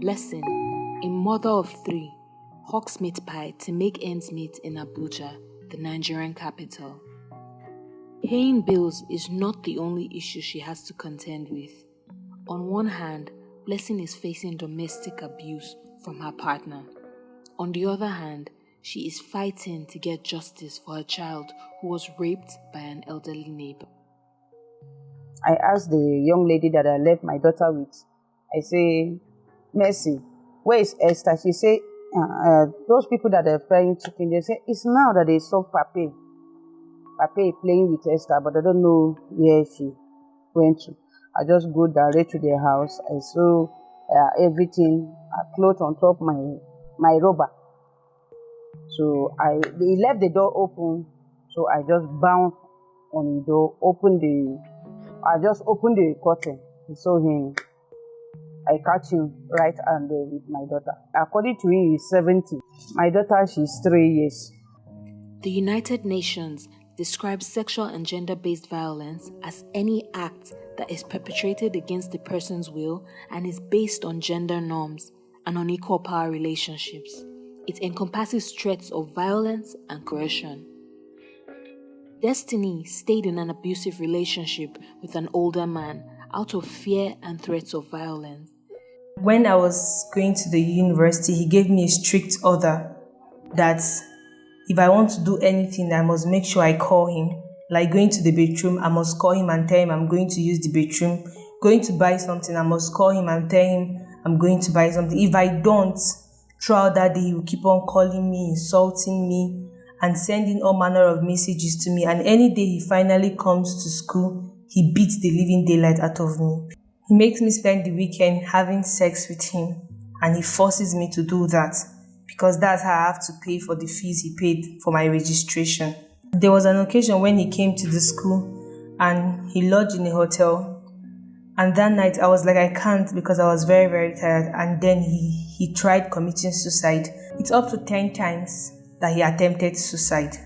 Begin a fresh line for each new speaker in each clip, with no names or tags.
Blessing, a mother of 3, hawks meat pie to make ends meet in Abuja, the Nigerian capital. Paying bills is not the only issue she has to contend with. On one hand, Blessing is facing domestic abuse from her partner. On the other hand, she is fighting to get justice for her child who was raped by an elderly neighbor.
I asked the young lady that I left my daughter with, I say, Mercy, where is Esther? She say, those people that are frying chicken, they say, it's now that they saw Pape. Pape playing with Esther, but I don't know where she went to. I just go direct to their house. I saw everything, clothes on top my rubber. So they left the door open, so I just bounced on the door, I just opened the curtain. I saw him. I catch him right hand there with my daughter. According to him, he's 70. My daughter, she's 3 years.
The United Nations describes sexual and gender-based violence as any act that is perpetrated against the person's will and is based on gender norms and unequal power relationships. It encompasses threats of violence and coercion. Destiny stayed in an abusive relationship with an older man out of fear and threats of violence.
When I was going to the university, he gave me a strict order that if I want to do anything, I must make sure I call him. Like going to the bedroom, I must call him and tell him I'm going to use the bedroom. Going to buy something, I must call him and tell him I'm going to buy something. If I don't, throughout that day, he will keep on calling me, insulting me, and sending all manner of messages to me. And any day he finally comes to school, he beats the living daylight out of me. He makes me spend the weekend having sex with him, and he forces me to do that because that's how I have to pay for the fees he paid for my registration. There was an occasion when he came to the school and he lodged in a hotel. And that night I was like, I can't, because I was very, very tired. And then he tried committing suicide. It's up to 10 times that he attempted suicide.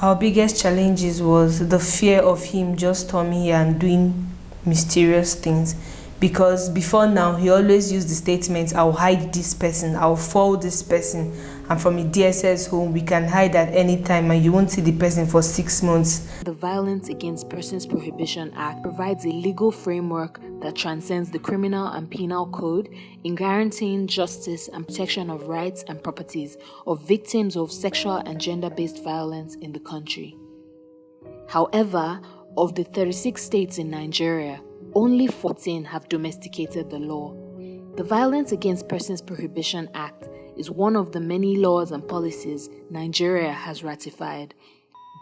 Our biggest challenges was the fear of him just coming here and doing mysterious things. Because before now, he always used the statement, I'll hide this person, I'll follow this person. And from a DSS home, we can hide at any time and you won't see the person for 6 months.
The Violence Against Persons Prohibition Act provides a legal framework that transcends the criminal and penal code in guaranteeing justice and protection of rights and properties of victims of sexual and gender-based violence in the country. However, of the 36 states in Nigeria, only 14 have domesticated the law. The Violence Against Persons Prohibition Act is one of the many laws and policies Nigeria has ratified.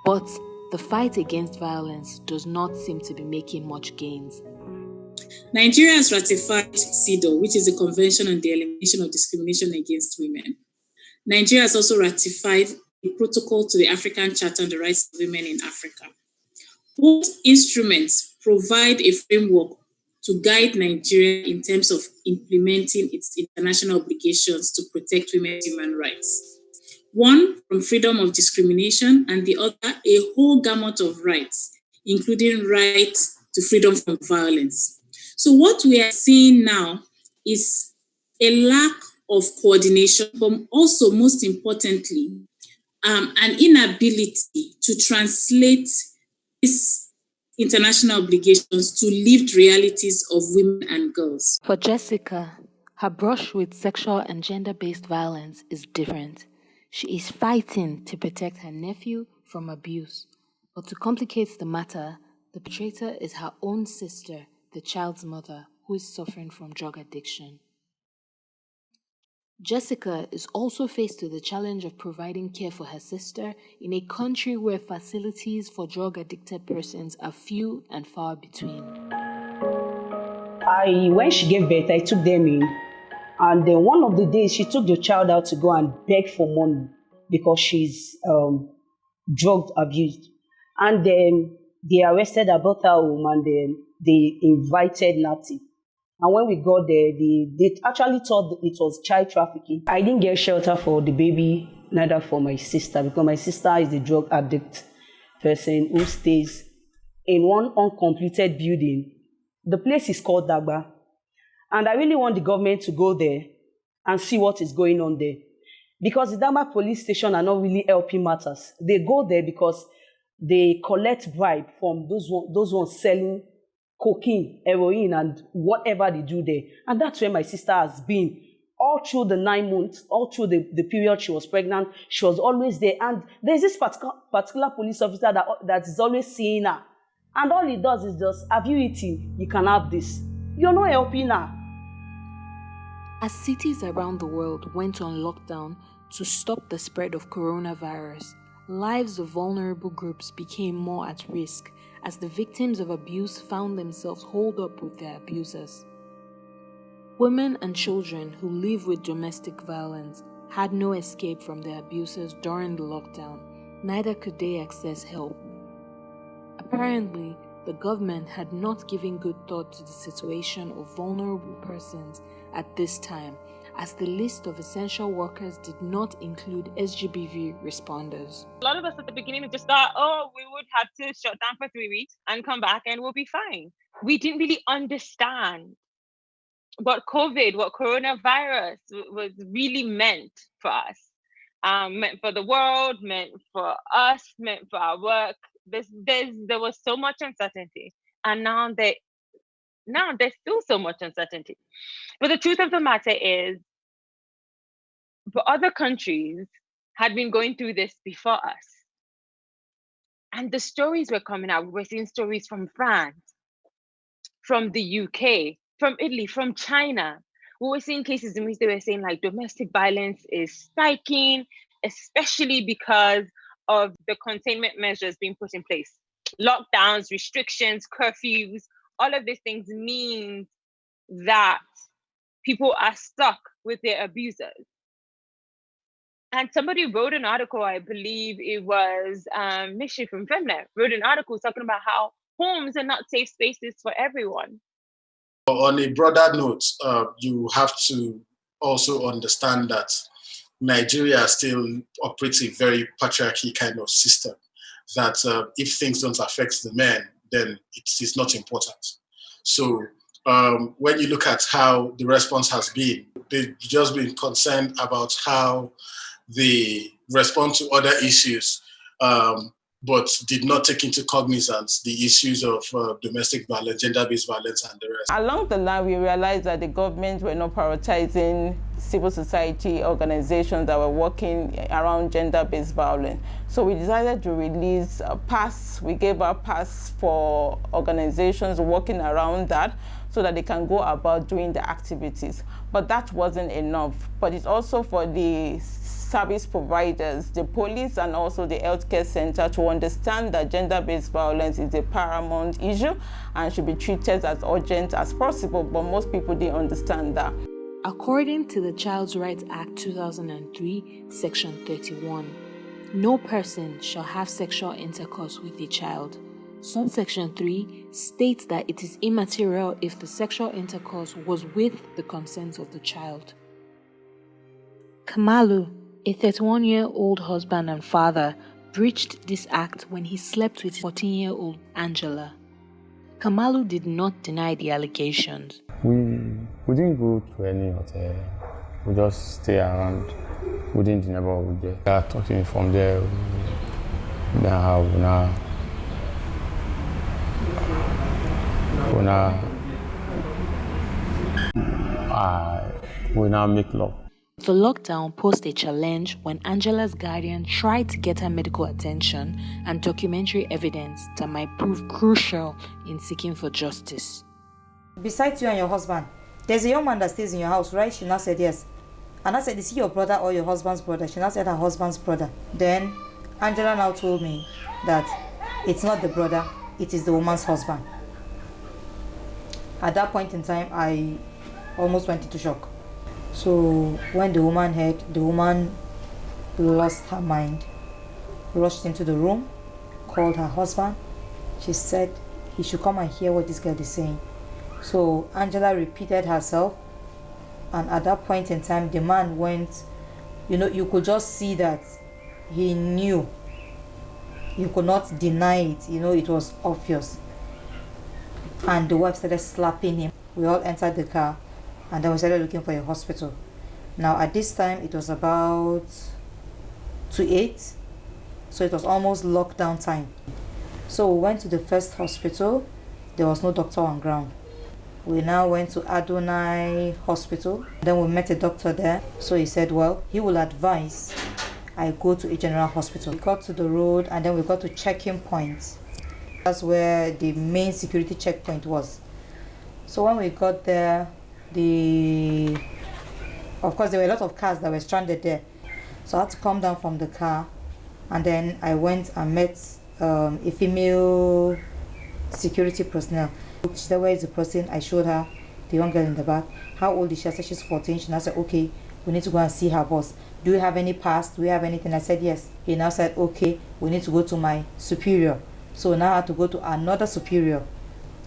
But the fight against violence does not seem to be making much gains.
Nigeria has ratified CEDAW, which is the Convention on the Elimination of Discrimination Against Women. Nigeria has also ratified the Protocol to the African Charter on the Rights of Women in Africa. Both instruments provide a framework to guide Nigeria in terms of implementing its international obligations to protect women's human rights. One from freedom of discrimination, and the other a whole gamut of rights, including right to freedom from violence. So what we are seeing now is a lack of coordination, but also most importantly, an inability to translate these international obligations to lived realities of women and girls.
For Jessica, her brush with sexual and gender-based violence is different. She is fighting to protect her nephew from abuse. But to complicate the matter, the perpetrator is her own sister, the child's mother, who is suffering from drug addiction. Jessica is also faced with the challenge of providing care for her sister in a country where facilities for drug-addicted persons are few and far between.
When she gave birth, I took them in. And then one of the days, she took the child out to go and beg for money because she's drug abused. And then they arrested her, brought her home, and then they invited Nati. And when we got there, they actually thought it was child trafficking. I didn't get shelter for the baby, neither for my sister, because my sister is the drug addict person who stays in one uncompleted building. The place is called Dagba. And I really want the government to go there
and see what is going on there. Because the Denmark police station are not really helping matters. They go there because they collect bribe from those ones selling cocaine, heroin, and whatever they do there. And that's where my sister has been. All through the 9 months, all through the period she was pregnant, she was always there. And there's this particular police officer that is always seeing her. And all he does is just, have you eaten? You can have this. You're not helping her.
As cities around the world went on lockdown to stop the spread of coronavirus, lives of vulnerable groups became more at risk as the victims of abuse found themselves holed up with their abusers. Women and children who live with domestic violence had no escape from their abusers during the lockdown, neither could they access help. Apparently, the government had not given good thought to the situation of vulnerable persons at this time, as the list of essential workers did not include SGBV responders.
A lot of us at the beginning just thought, oh, we would have to shut down for 3 weeks and come back and we'll be fine. We didn't really understand what coronavirus was really meant for us, meant for the world, meant for us, meant for our work. There was so much uncertainty, and now there's still so much uncertainty. But the truth of the matter is, but other countries had been going through this before us, and the stories were coming out. We were seeing stories from France, from the UK, from Italy, from China. We were seeing cases in which they were saying like domestic violence is spiking, especially because of the containment measures being put in place. Lockdowns, restrictions, curfews, all of these things mean that people are stuck with their abusers. And somebody wrote an article, I believe it was Mishi from Femnet, wrote an article talking about how homes are not safe spaces for everyone.
On a broader note, you have to also understand that Nigeria still operates a very patriarchy kind of system, that if things don't affect the men, then it is not important. So when you look at how the response has been, they've just been concerned about how they respond to other issues, but did not take into cognizance the issues of domestic violence, gender-based violence, and the rest.
Along the line, we realized that the government were not prioritizing civil society organizations that were working around gender-based violence. So we decided to release a pass. We gave a pass for organizations working around that so that they can go about doing the activities. But that wasn't enough. But it's also for the service providers, the police, and also the healthcare center to understand that gender-based violence is a paramount issue and should be treated as urgent as possible, but most people didn't understand that.
According to the Child's Rights Act 2003, Section 31, no person shall have sexual intercourse with a child. Subsection 3 states that it is immaterial if the sexual intercourse was with the consent of the child. Kamalu, a 31-year-old husband and father, breached this act when he slept with 14-year-old Angela. Kamalu did not deny the allegations.
We didn't go to any hotel. We just stay around within the neighborhood there. We are talking from there. We now make love.
The lockdown posed a challenge when Angela's guardian tried to get her medical attention and documentary evidence that might prove crucial in seeking for justice.
Besides you and your husband, there's a young man that stays in your house, right? She now said yes. And I said, is he your brother or your husband's brother? She now said her husband's brother. Then Angela now told me that it's not the brother, it is the woman's husband. At that point in time, I almost went into shock. So when the woman heard, the woman lost her mind, rushed into the room, called her husband. She said he should come and hear what this girl is saying. So Angela repeated herself, and at that point in time, the man went, you could just see that he knew. You could not deny it, it was obvious. And the wife started slapping him. We all entered the car, and then we started looking for a hospital. Now at this time it was about 2/8, so it was almost lockdown time. So we went to the first hospital. There was no doctor on ground. We now went to Adonai Hospital. Then we met a doctor there. So he said, well, he will advise I go to a general hospital. We got to the road and then we got to check-in point. That's where the main security checkpoint was. So when we got there, of course there were a lot of cars that were stranded there. So I had to come down from the car, and then I went and met a female security personnel. She said, where is the person? I showed her the young girl in the back. How old is she? I said, she's 14. She now said, okay, we need to go and see her boss. Do you have any pass? Do we have anything? I said, yes. He now said, okay, we need to go to my superior. So now I had to go to another superior.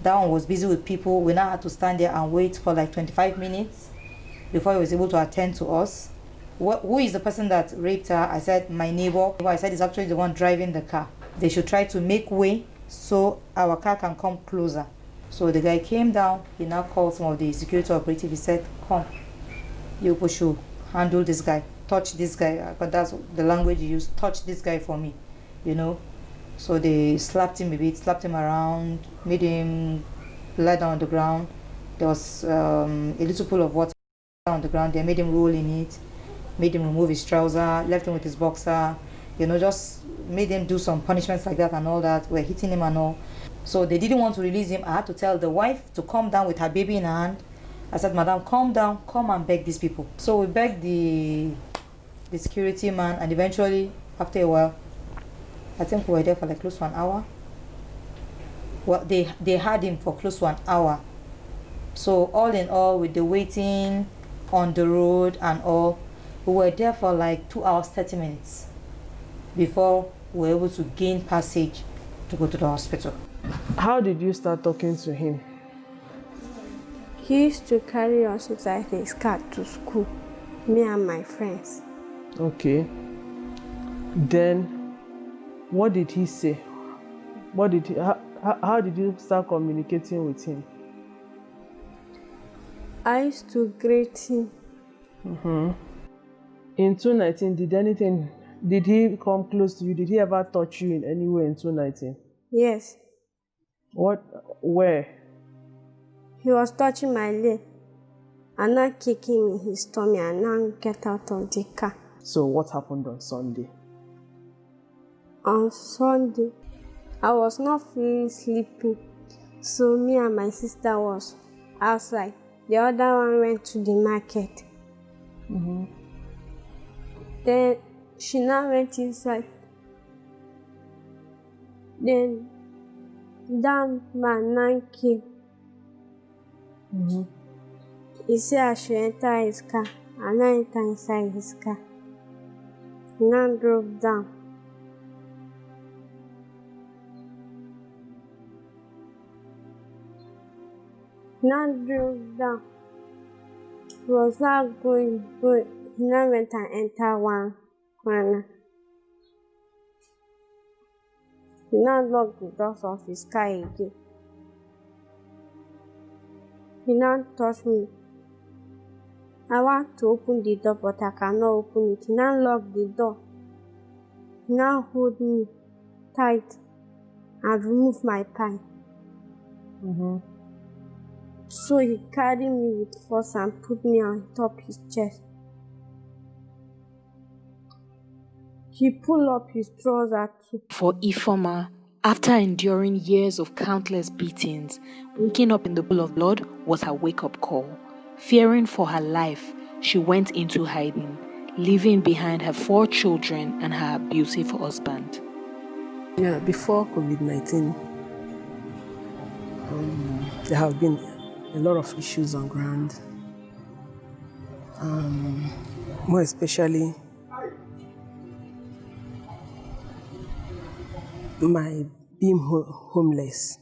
That one was busy with people. We now had to stand there and wait for like 25 minutes before he was able to attend to us. Who is the person that raped her? I said, my neighbor. I said, it's actually the one driving the car. They should try to make way so our car can come closer. So the guy came down. He now called some of the security operatives. He said, come, you should handle this guy. Touch this guy. But that's the language he used. Touch this guy for me, you know. So they slapped him a bit, slapped him around, made him lie down on the ground. There was a little pool of water on the ground. They made him roll in it, made him remove his trouser, left him with his boxer, you know, just made him do some punishments like that and all that. We're hitting him and all. So they didn't want to release him. I had to tell the wife to calm down with her baby in her hand. I said, madam, calm down, come and beg these people. So we begged the security man, and eventually, after a while, I think we were there for like close to an hour. Well, they had him for close to an hour. So all in all, with the waiting on the road and all, we were there for like 2 hours, 30 minutes before we were able to gain passage to go to the hospital.
How did you start talking to him?
He used to carry us inside his car to school, me and my friends.
Okay. Then, what did he say? How did you start communicating with him?
I used to greet him.
Mm-hmm. In 2019, did he come close to you? Did he ever touch you in any way in 2019?
Yes.
What? Where?
He was touching my leg and now kicking me in his tummy and now get out of the car.
So what happened on Sunday?
On Sunday, I was not feeling sleepy, so me and my sister was outside. The other one went to the market.
Mm-hmm.
Then she now went inside. Then that man now came.
Mm-hmm.
He said I should enter his car, and I enter inside his car. He now drove down. Now drove down. He was not going. He now went and entered one corner. He now locked the doors of his car again. He now touched me. I want to open the door, but I cannot open it. He now locked the door. He now hold me tight and remove my pie.
Mm-hmm.
So he carried me with force and put me on top his chest. He pulled up his trouser too.
For Ifoma, after enduring years of countless beatings, waking up in the pool of blood was her wake-up call. Fearing for her life, she went into hiding, leaving behind her 4 children and her abusive husband.
Yeah, before COVID-19, there have been a lot of issues on ground, more especially my being homeless.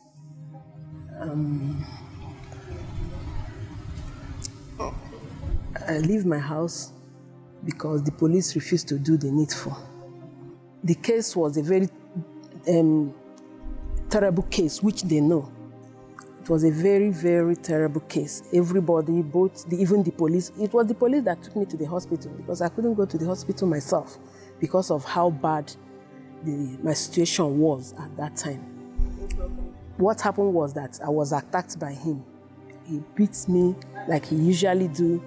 I leave my house because the police refused to do the needful. The case was a very terrible case, which they know. It was a very, very terrible case. Everybody, even the police, it was the police that took me to the hospital because I couldn't go to the hospital myself because of how bad my situation was at that time. What happened was that I was attacked by him. He beats me like he usually do.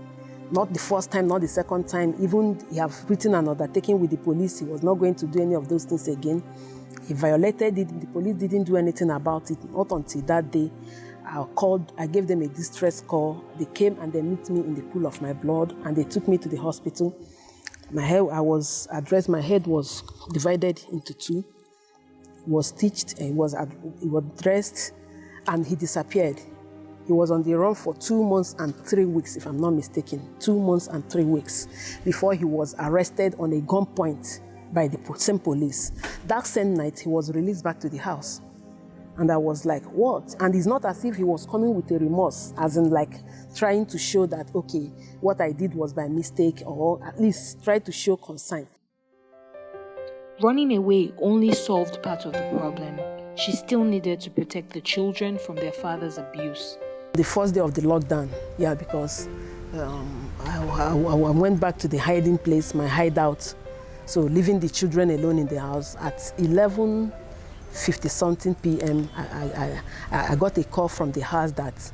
Not the first time, not the second time. Even he have written an undertaking with the police. He was not going to do any of those things again. He violated it. The police didn't do anything about it. Not until that day. I gave them a distress call. They came and they met me in the pool of my blood and they took me to the hospital. My head was divided into two. He was stitched, he was dressed, and he disappeared. He was on the run for 2 months and 3 weeks, if I'm not mistaken. 2 months and 3 weeks before he was arrested on a gunpoint by the same police. That same night, he was released back to the house. And I was like, what? And it's not as if he was coming with a remorse, as in like trying to show that, okay, what I did was by mistake, or at least try to show concern.
Running away only solved part of the problem. She still needed to protect the children from their father's abuse.
The first day of the lockdown, because I went back to the hiding place, my hideout. So leaving the children alone in the house at 11:50-something p.m., I got a call from the house that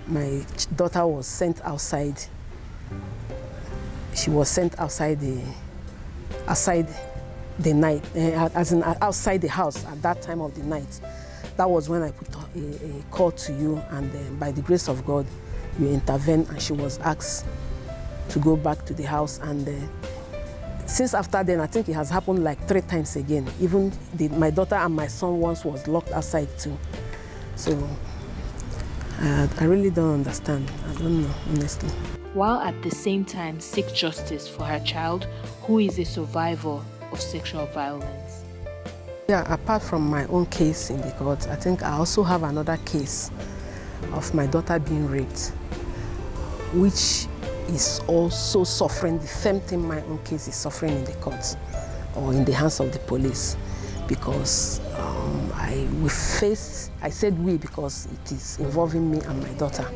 my daughter was sent outside. She was sent outside the night, as in outside the house at that time of the night. That was when I put a call to you, and by the grace of God, you intervened, and she was asked to go back to the house. And since after then, I think it has happened like 3 times again. Even my daughter and my son once was locked outside too. So I really don't understand. I don't know, honestly.
While at the same time seek justice for her child, who is a survivor of sexual violence.
Yeah, apart from my own case in the court, I think I also have another case of my daughter being raped, which is also suffering the same thing my own case is suffering in the courts or in the hands of the police. Because I said we because it is involving me and my daughter.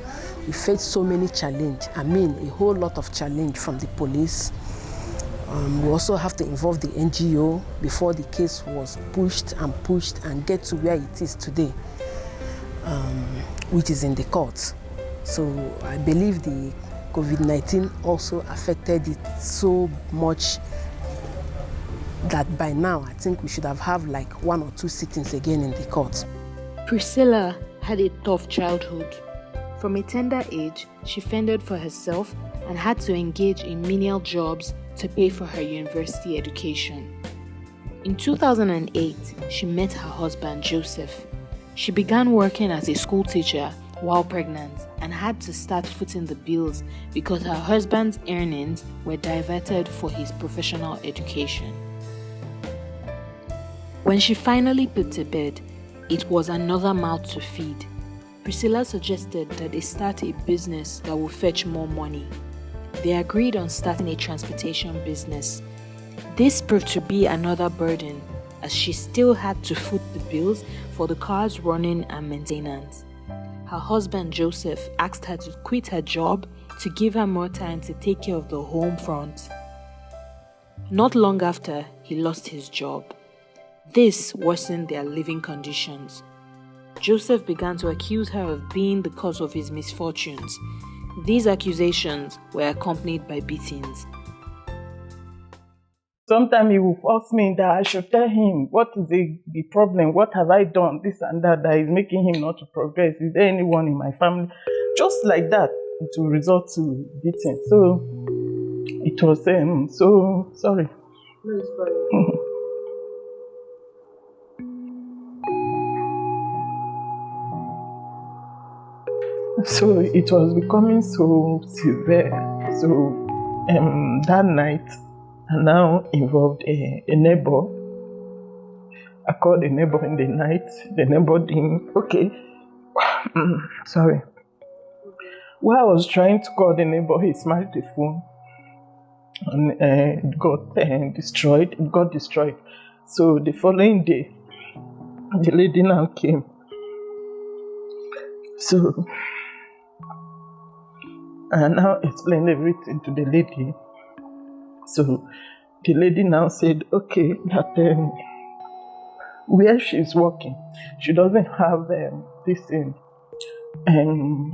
We faced so many challenges, a whole lot of challenge from the police. We also have to involve the NGO before the case was pushed and get to where it is today, which is in the courts. So I believe the COVID-19 also affected it so much that by now I think we should have like 1 or 2 sittings again in the courts.
Priscilla had a tough childhood. From a tender age, she fended for herself and had to engage in menial jobs to pay for her university education. In 2008, she met her husband, Joseph. She began working as a school teacher while pregnant and had to start footing the bills because her husband's earnings were diverted for his professional education. When she finally put to bed, it was another mouth to feed. Priscilla suggested that they start a business that will fetch more money. They agreed on starting a transportation business. This proved to be another burden, as she still had to foot the bills for the car's running and maintenance. Her husband Joseph asked her to quit her job to give her more time to take care of the home front. Not long after, he lost his job. This worsened their living conditions. Joseph began to accuse her of being the cause of his misfortunes. These accusations were accompanied by beatings.
Sometimes he will force me that I should tell him what is the problem, what have I done, this and that is making him not to progress. Is there anyone in my family? Just like that, it will result to beating. So it was so sorry.
No, it's fine.
So it was becoming so severe. So that night, I now involved a neighbor. I called the neighbor in the night. The neighbor didn't. Okay. Sorry. While I was trying to call the neighbor, he smashed the phone. And it got destroyed. It got destroyed. So the following day, the lady now came. So I now explained everything to the lady. So the lady now said, okay, that where she's working, she doesn't have this thing.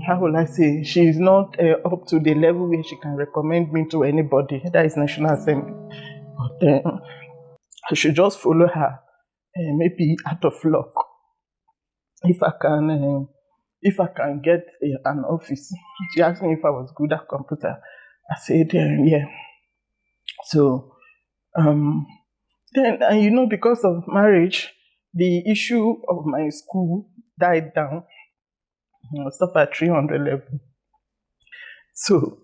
How will I say? She's not up to the level where she can recommend me to anybody. That is National Assembly. But I should just follow her, maybe out of luck. If I can get an office. She asked me if I was good at computer. I said, yeah. So, then, because of marriage, the issue of my school died down. I stopped at 300 level. So,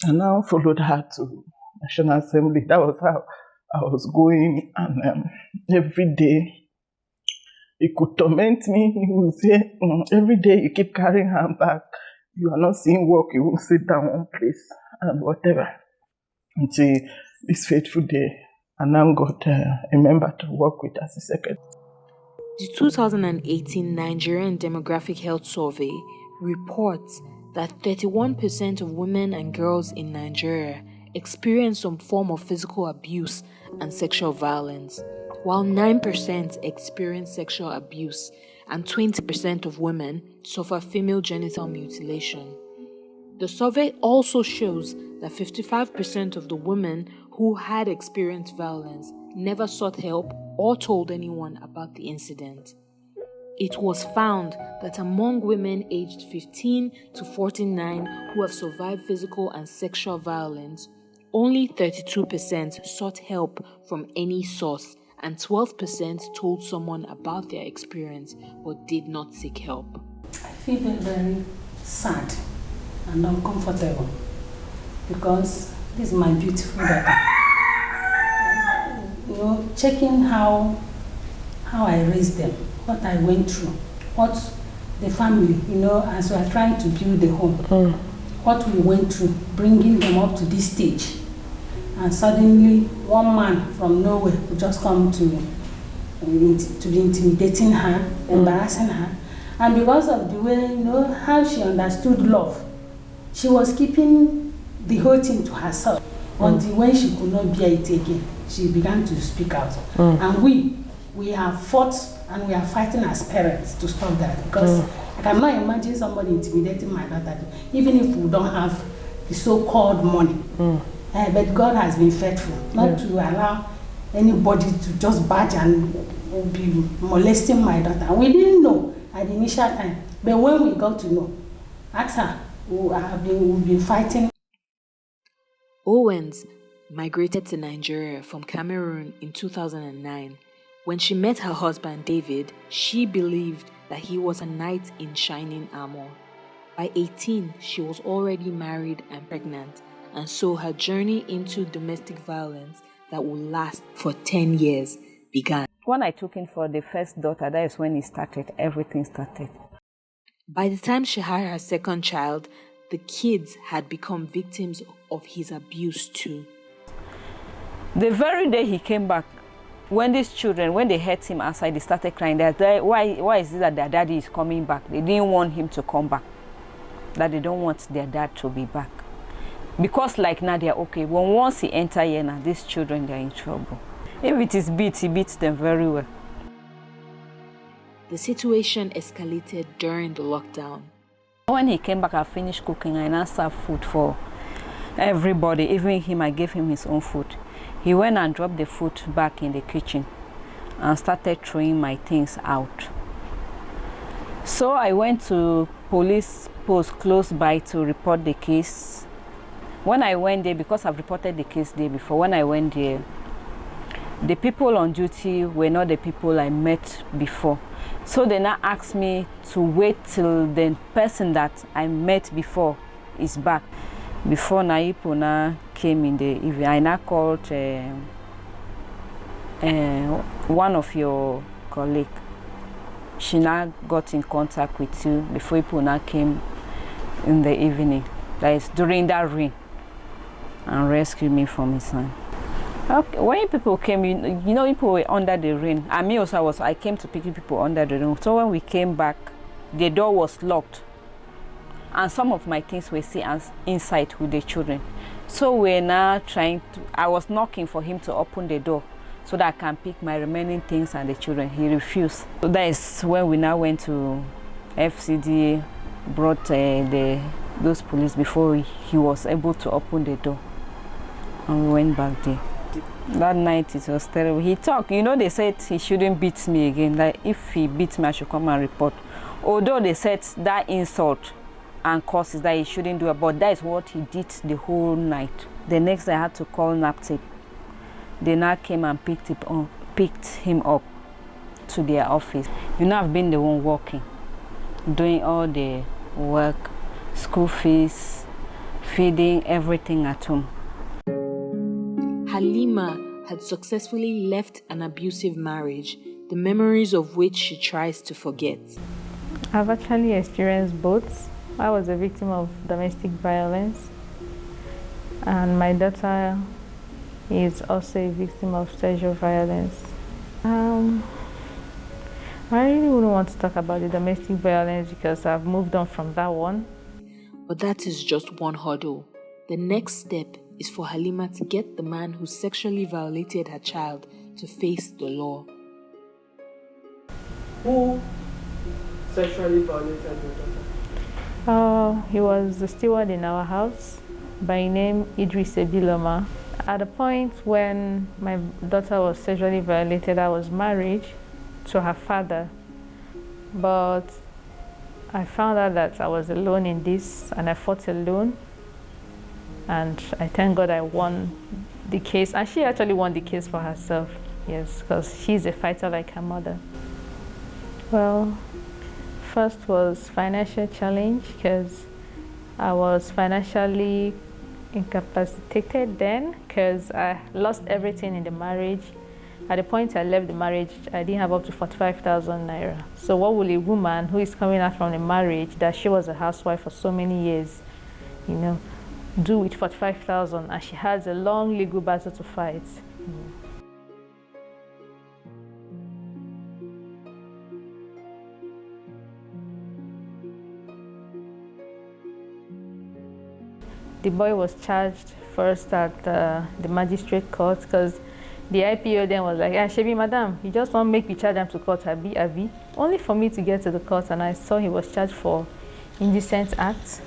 I now followed her to National Assembly. That was how I was going, and every day, he could torment me. He would say, every day you keep carrying her back. You are not seeing work. You won't sit down one place and whatever. Until this fateful day, I now got a member to work with as a secretary.
The 2018 Nigerian Demographic Health Survey reports that 31% of women and girls in Nigeria experience some form of physical abuse and sexual violence, while 9% experience sexual abuse and 20% of women suffer female genital mutilation. The survey also shows that 55% of the women who had experienced violence never sought help or told anyone about the incident. It was found that among women aged 15 to 49 who have survived physical and sexual violence, only 32% sought help from any source, and 12% told someone about their experience but did not seek help.
I feel very sad and uncomfortable because this is my beautiful daughter. Checking how I raised them, what I went through, what the family, as we are trying to build the home, what we went through, bringing them up to this stage. And suddenly, one man from nowhere would just come to be intimidating her, embarrassing her. And because of the way, how she understood love, she was keeping the whole thing to herself until when she could not bear it again, she began to speak out. And we have fought and we are fighting as parents to stop that, because I cannot imagine somebody intimidating my daughter, even if we don't have the so-called money. But God has been faithful not to allow anybody to just badge and be molesting my daughter. We didn't know at the initial time, but when we got to know, ask her, we've been fighting.
Owens migrated to Nigeria from Cameroon in 2009. When she met her husband David, she believed that he was a knight in shining armor. By 18, she was already married and pregnant, and so her journey into domestic violence that will last for 10 years began.
When I took in for the first daughter, that is when it started, everything started.
By the time she had her second child, the kids had become victims of his abuse too.
The very day he came back, when these children, when they heard him outside, they started crying. Why is it that their daddy is coming back? They didn't want him to come back. That they don't want their dad to be back. Because like now they're okay. When once he enter here now, these children, they're in trouble. If it is beat, he beats them very well.
The situation escalated during the lockdown.
When he came back, I finished cooking. I now served food for everybody. Even him, I gave him his own food. He went and dropped the food back in the kitchen and started throwing my things out. So I went to police post close by to report the case. When I went there, because I've reported the case day before, when I went there, the people on duty were not the people I met before. So they now asked me to wait till the person that I met before is back. Before Naipuna came in the evening, I now called one of your colleagues. She now got in contact with you before Ipuna came in the evening. That is during that rain, and rescued me from his hand. Okay. When people came, people were under the rain. And me also I came to pick people under the rain. So when we came back, the door was locked. and some of my things were still inside with the children. So we're now I was knocking for him to open the door so that I can pick my remaining things and the children. He refused. So that is when we now went to FCD, brought those police before he was able to open the door. And we went back there. That night it was terrible. He talked, they said he shouldn't beat me again. Like if he beats me, I should come and report. Although they said that insult and curses that he shouldn't do it, but that is what he did the whole night. The next day I had to call NAPTIP. They now came and picked him up to their office. I've been the one working, doing all the work, school fees, feeding, everything at home.
Halima had successfully left an abusive marriage, the memories of which she tries to forget.
I've actually experienced both. I was a victim of domestic violence, and my daughter is also a victim of sexual violence. I really wouldn't want to talk about the domestic violence because I've moved on from that one.
But that is just one hurdle. The next step is for Halima to get the man who sexually violated her child to face the law.
Who sexually violated your daughter?
He was the steward in our house by name Idris Ebiloma. At the point when my daughter was sexually violated, I was married to her father. But I found out that I was alone in this, and I fought alone. And I thank God I won the case. And she actually won the case for herself, yes, because she's a fighter like her mother. Well, first was financial challenge, because I was financially incapacitated then, because I lost everything in the marriage. At the point I left the marriage, I didn't have up to 45,000 naira. So what will a woman who is coming out from the marriage that she was a housewife for so many years, do with 45,000, and she has a long legal battle to fight? The boy was charged first at the magistrate court, because the IPO then was like, Shebi, madam, you just want to make me charge them to court, abi. Only for me to get to the court, and I saw he was charged for indecent act.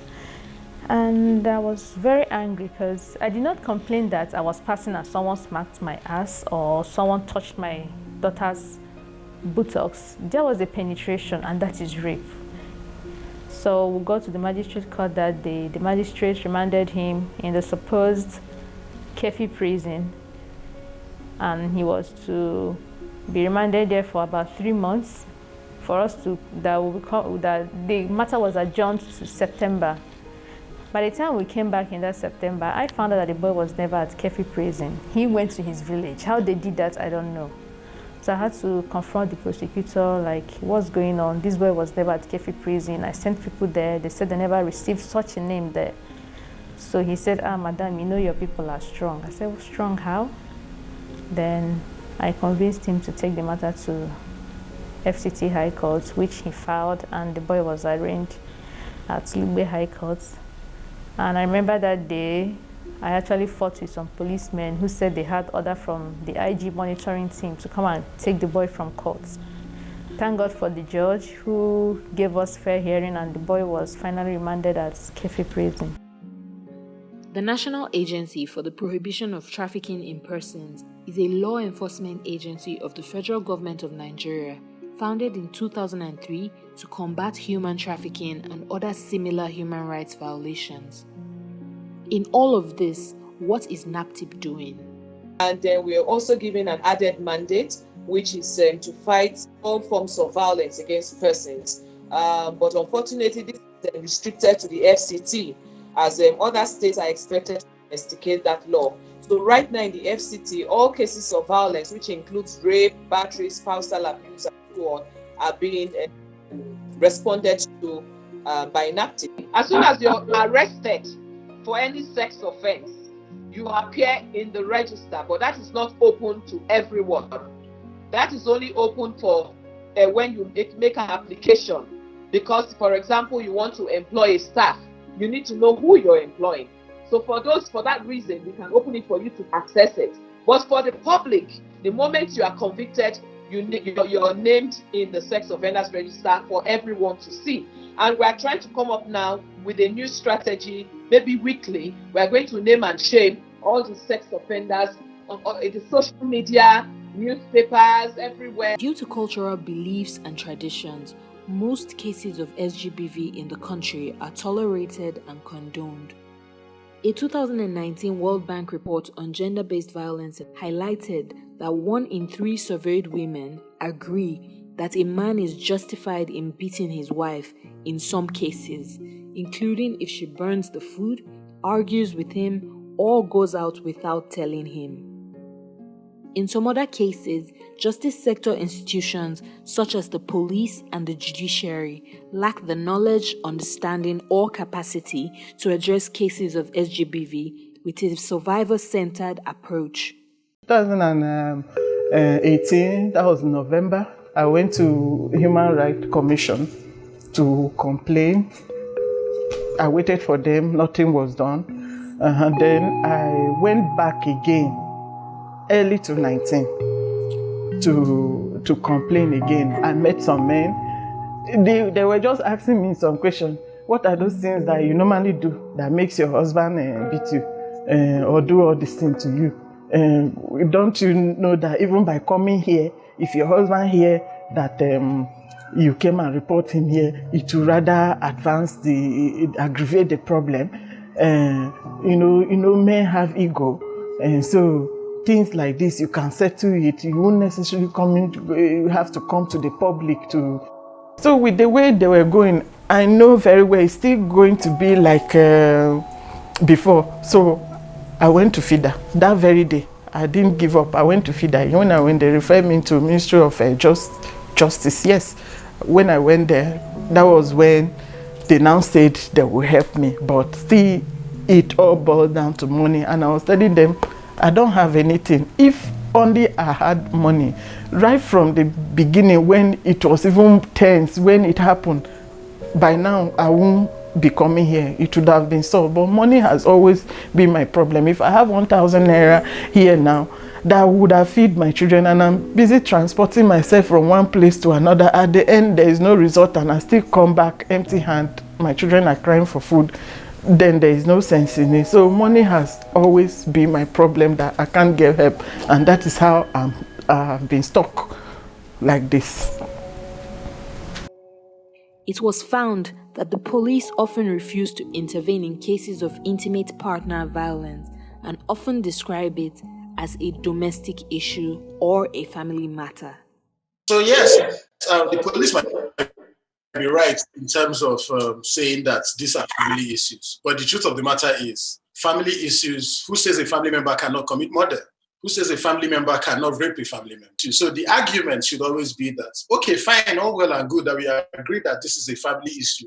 And I was very angry because I did not complain that I was passing and someone smacked my ass or someone touched my daughter's buttocks. There was a penetration, and that is rape. So we got to the magistrate court that day. The magistrate remanded him in the supposed Kefi prison, and he was to be remanded there for about 3 months for us to, that the matter was adjourned to September. By the time we came back in that September, I found out that the boy was never at Kefi prison. He went to his village. How they did that, I don't know. So I had to confront the prosecutor, like, what's going on? This boy was never at Kefi prison. I sent people there. They said they never received such a name there. So he said, madam, your people are strong. I said, well, strong how? Then I convinced him to take the matter to FCT High Court, which he filed, and the boy was arraigned at Lugbe High Court. And I remember that day, I actually fought with some policemen who said they had order from the IG monitoring team to come and take the boy from court. Thank God for the judge who gave us fair hearing, and the boy was finally remanded at Kefi prison.
The National Agency for the Prohibition of Trafficking in Persons is a law enforcement agency of the federal government of Nigeria, founded in 2003 to combat human trafficking and other similar human rights violations. In all of this, what is NAPTIP doing?
And then we are also given an added mandate, which is to fight all forms of violence against persons. But unfortunately, this is restricted to the FCT, as other states are expected to investigate that law. So right now in the FCT, all cases of violence, which includes rape, battery, spousal abuse, and so on, are being responded to by NAPTIP. As soon as you're arrested for any sex offense, you appear in the register, but that is not open to everyone. That is only open for when you make an application Because, for example, you want to employ a staff, you need to know who you're employing. So for that reason, we can open it for you to access it. But for the public, the moment you are convicted, you're named in the sex offenders register for everyone to see. And we are trying to come up now with a new strategy, maybe weekly. We are going to name and shame all the sex offenders on the social media, newspapers, everywhere.
Due to cultural beliefs and traditions, most cases of SGBV in the country are tolerated and condoned. A 2019 World Bank report on gender-based violence highlighted that 1 in 3 surveyed women agree that a man is justified in beating his wife in some cases, including if she burns the food, argues with him, or goes out without telling him. In some other cases, justice sector institutions such as the police and the judiciary lack the knowledge, understanding, or capacity to address cases of SGBV with a survivor-centered approach.
2018, that was November, I went to Human Rights Commission to complain. I waited for them, nothing was done. And then I went back again, early to 19, to complain again. I met some men. They were just asking me some questions. What are those things that you normally do that makes your husband beat you or do all these things to you? Don't you know that even by coming here, if your husband hear that you came and report him here, it will rather aggravate the problem. You know, men have ego, and so things like this, you can settle it. You won't necessarily you have to come to the public to. So with the way they were going, I know very well it's still going to be like before. So I went to FIDA that very day. I didn't give up. I went to FIDA. When they referred me to Ministry of Justice, yes. When I went there, that was when they now said they will help me. But still, it all boiled down to money. And I was telling them, I don't have anything. If only I had money. Right from the beginning, when it was even tense, when it happened, by now I won't be coming here. It would have been solved. But money has always been my problem. If I have 1,000 naira here now, that would have fed my children, and I'm busy transporting myself from one place to another. At the end, there is no result, and I still come back empty-handed. My children are crying for food. Then there is no sense in it. So money has always been my problem, that I can't get help, and that is how I've been stuck like this.
It was found that the police often refuse to intervene in cases of intimate partner violence and often describe it as a domestic issue or a family matter.
So yes, the police might be right in terms of saying that these are family issues. But the truth of the matter is, family issues, who says a family member cannot commit murder? Who says a family member cannot rape a family member? So the argument should always be that, okay, fine, all well and good that we agree that this is a family issue.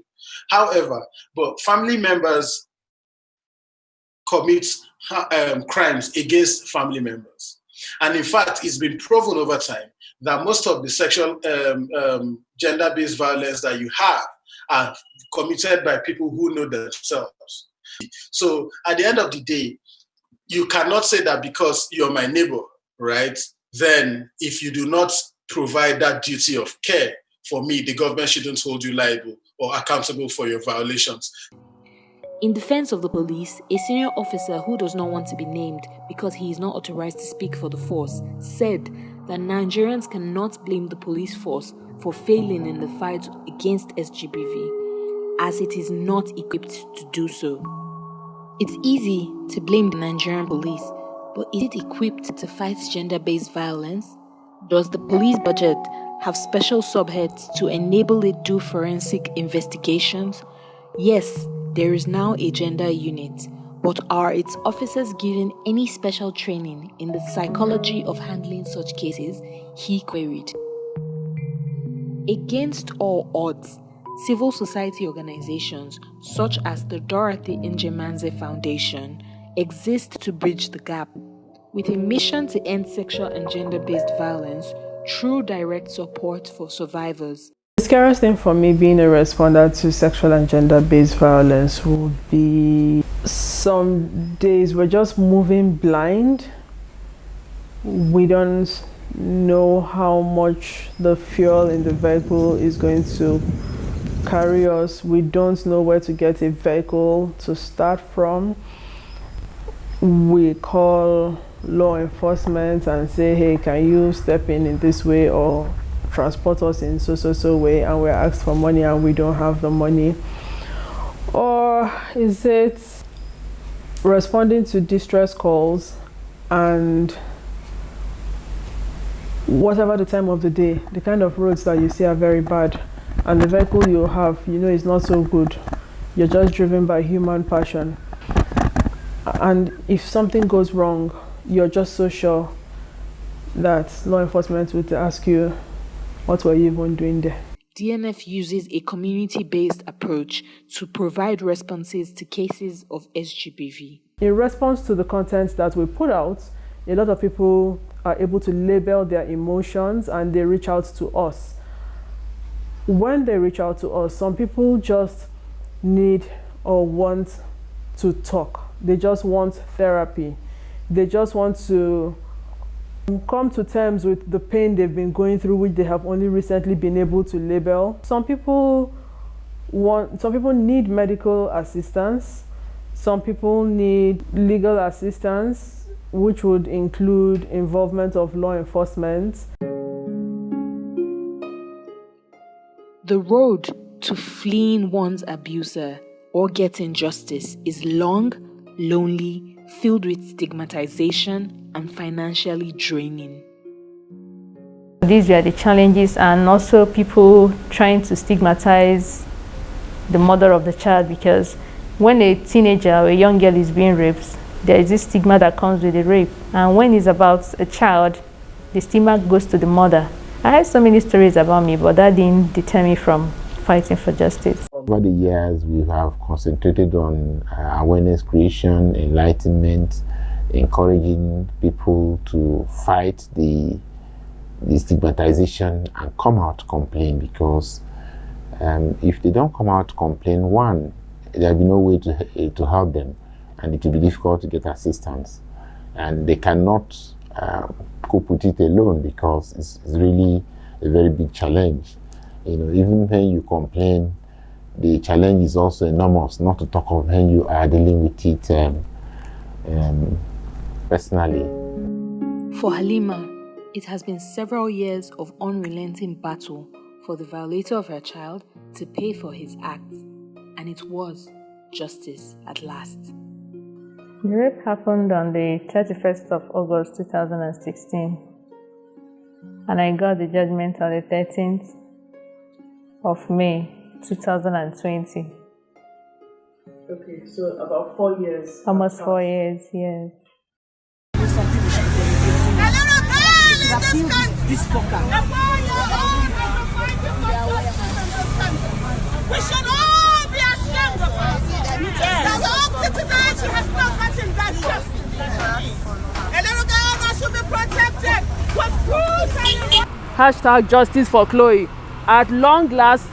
However, but family members commit crimes against family members. And in fact, it's been proven over time that most of the sexual gender-based violence that you have are committed by people who know themselves. So at the end of the day, you cannot say that because you're my neighbor, right? Then if you do not provide that duty of care for me, the government shouldn't hold you liable or accountable for your violations.
In defense of the police, a senior officer who does not want to be named because he is not authorized to speak for the force said that Nigerians cannot blame the police force for failing in the fight against SGBV, as it is not equipped to do so. It's easy to blame the Nigerian police, but is it equipped to fight gender-based violence? Does the police budget have special subheads to enable it do forensic investigations? Yes, there is now a gender unit, but are its officers given any special training in the psychology of handling such cases? He queried. Against all odds, civil society organizations such as the Dorothy Njemanze Foundation exist to bridge the gap, with a mission to end sexual and gender-based violence through direct support for survivors.
The scariest thing for me being a responder to sexual and gender-based violence would be some days we're just moving blind. We don't know how much the fuel in the vehicle is going to carry us. We don't know where to get a vehicle to start from. We call law enforcement and say, hey, can you step in this way or transport us in so way, and we're asked for money and we don't have the money. Or is it responding to distress calls and whatever the time of the day, the kind of roads that you see are very bad, and the vehicle you have, you know, is not so good. You're just driven by human passion. And if something goes wrong, you're just so sure that law enforcement would ask you, what were you even doing there?
DMF uses a community-based approach to provide responses to cases of SGBV.
In response to the content that we put out, a lot of people are able to label their emotions and they reach out to us. When they reach out to us, some people just need or want to talk. They just want therapy. They just want to come to terms with the pain they've been going through, which they have only recently been able to label. Some people need medical assistance. Some people need legal assistance, which would include involvement of law enforcement.
The road to fleeing one's abuser or getting justice is long, lonely, filled with stigmatization, and financially draining.
These were the challenges, and also people trying to stigmatize the mother of the child, because when a teenager or a young girl is being raped, there is this stigma that comes with the rape. And when it's about a child, the stigma goes to the mother. I have so many stories about me, but that didn't deter me from fighting for justice.
Over the years, we have concentrated on awareness creation, enlightenment, encouraging people to fight the stigmatization and come out to complain, because if they don't come out to complain, one, there'll be no way to help them, and it will be difficult to get assistance, and they cannot cope with it alone, because it's really a very big challenge. You know, even when you complain, the challenge is also enormous, not to talk of when you are dealing with it personally.
For Halima, it has been several years of unrelenting battle for the violator of her child to pay for his acts, and it was justice at last.
The rape happened on the 31st of August 2016, and I got the judgment on the 13th of May 2020.
Okay, so about 4 years.
Almost 4 years, yes.
We should all be ashamed of her. That up to today she has not gotten that justice. A little girl that should be protected was brutally.
Hashtag justice for Chloe. At long last,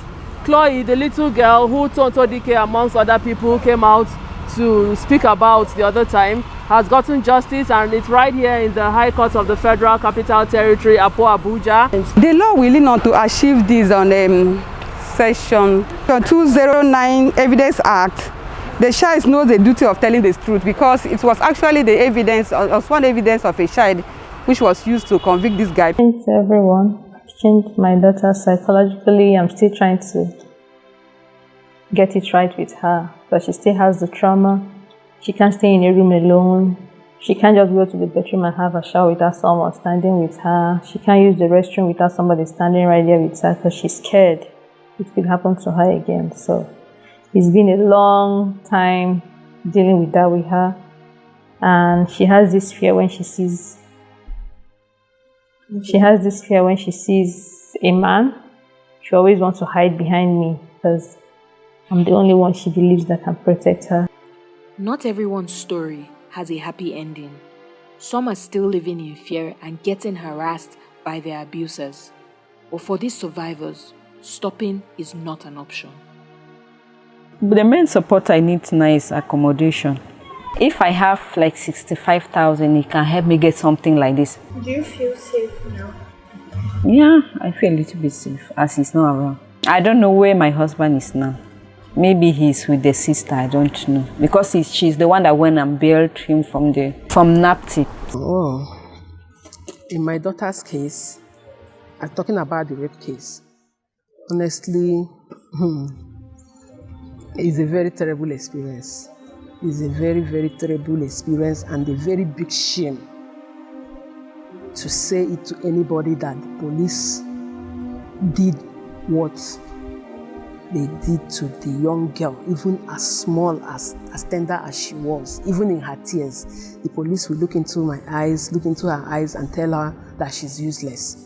Chloe, the little girl who Tonto Dike amongst other people came out to speak about the other time, has gotten justice, and it's right here in the High Court of the Federal Capital Territory, Apo Abuja.
The law willing not to achieve this on Section 209 Evidence Act. The child knows the duty of telling the truth, because it was actually the evidence, one evidence of a child which was used to convict this guy.
Thanks everyone. Changed my daughter psychologically. I'm still trying to get it right with her, but she still has the trauma. She can't stay in a room alone. She can't just go to the bedroom and have a shower without someone standing with her. She can't use the restroom without somebody standing right there with her, because she's scared it could happen to her again. So it's been a long time dealing with that with her, and she has this fear when she sees a man. She always wants to hide behind me, because I'm the only one she believes that can protect her.
Not everyone's story has a happy ending. Some are still living in fear and getting harassed by their abusers. But for these survivors, stopping is not an option.
The main support I need now is accommodation. If I have like 65,000, it can help me get something like this.
Do you feel safe now?
Yeah, I feel a little bit safe as he's not around. I don't know where my husband is now. Maybe he's with the sister, I don't know. Because she's the one that went and bailed him from NAPTIP.
Oh, in my daughter's case, I'm talking about the rape case. Honestly, it's a very terrible experience. It's a very, very terrible experience and a very big shame to say it to anybody that the police did what they did to the young girl, even as small, as tender as she was. Even in her tears, the police will look into her eyes and tell her that she's useless.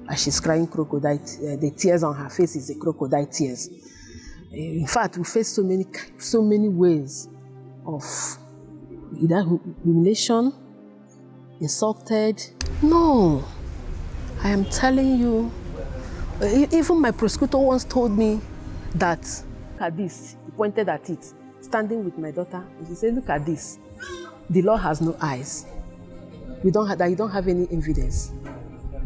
As she's crying crocodile, the tears on her face is the crocodile tears. In fact, we face so many ways of either humiliation, insulted. No, I am telling you, even my prosecutor once told me that, look at this, he pointed at it, standing with my daughter, and he said, look at this, the law has no eyes. You don't have any evidence.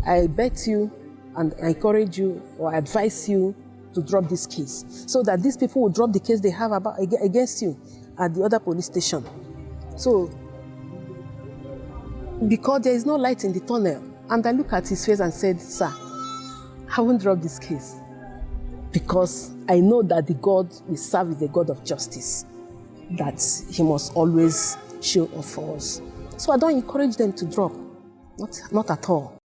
I bet you and I encourage you or advise you to drop this case so that these people will drop the case they have against you at the other police station. So, because there is no light in the tunnel, and I looked at his face and said, sir, I won't drop this case because I know that the God we serve is the God of justice, that he must always show up for us. So I don't encourage them to drop, not at all.